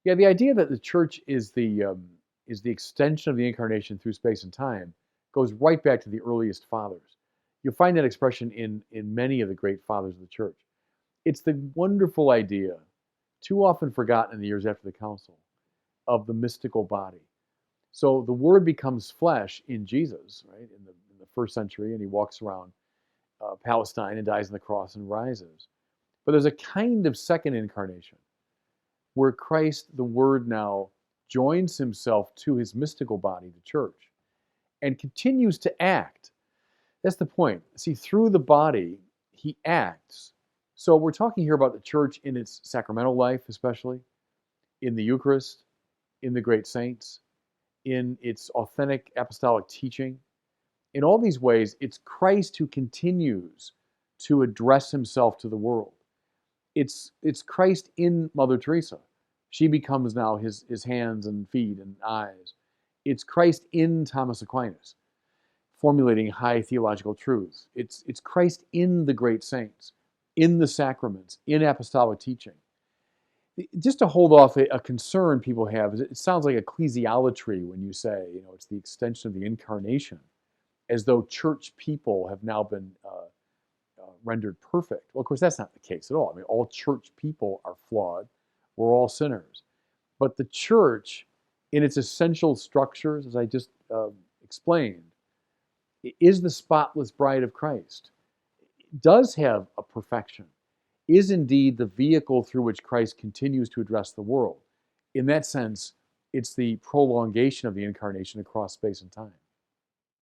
Yeah, the idea that the church is the extension of the incarnation through space and time goes right back to the earliest fathers. You'll find that expression in many of the great fathers of the church. It's the wonderful idea, too often forgotten in the years after the council, of the mystical body. So the Word becomes flesh in Jesus, right, in the first century, and he walks around Palestine and dies on the cross and rises. But there's a kind of second incarnation where Christ, the Word, now joins himself to his mystical body, the church, and continues to act. That's the point. See, through the body, he acts. So we're talking here about the church in its sacramental life, especially in the Eucharist, in the great saints, in its authentic apostolic teaching. In all these ways, it's Christ who continues to address himself to the world. It's Christ in Mother Teresa. She becomes now his hands and feet and eyes. It's Christ in Thomas Aquinas, formulating high theological truths. It's Christ in the great saints, in the sacraments, in apostolic teaching. Just to hold off a concern people have, is it sounds like ecclesiolatry when you say, it's the extension of the incarnation, as though church people have now been rendered perfect. Well, of course, that's not the case at all. I mean, all church people are flawed. We're all sinners. But the church, in its essential structures, as I just explained, is the spotless bride of Christ, does have a perfection, is indeed the vehicle through which Christ continues to address the world. In that sense, it's the prolongation of the incarnation across space and time.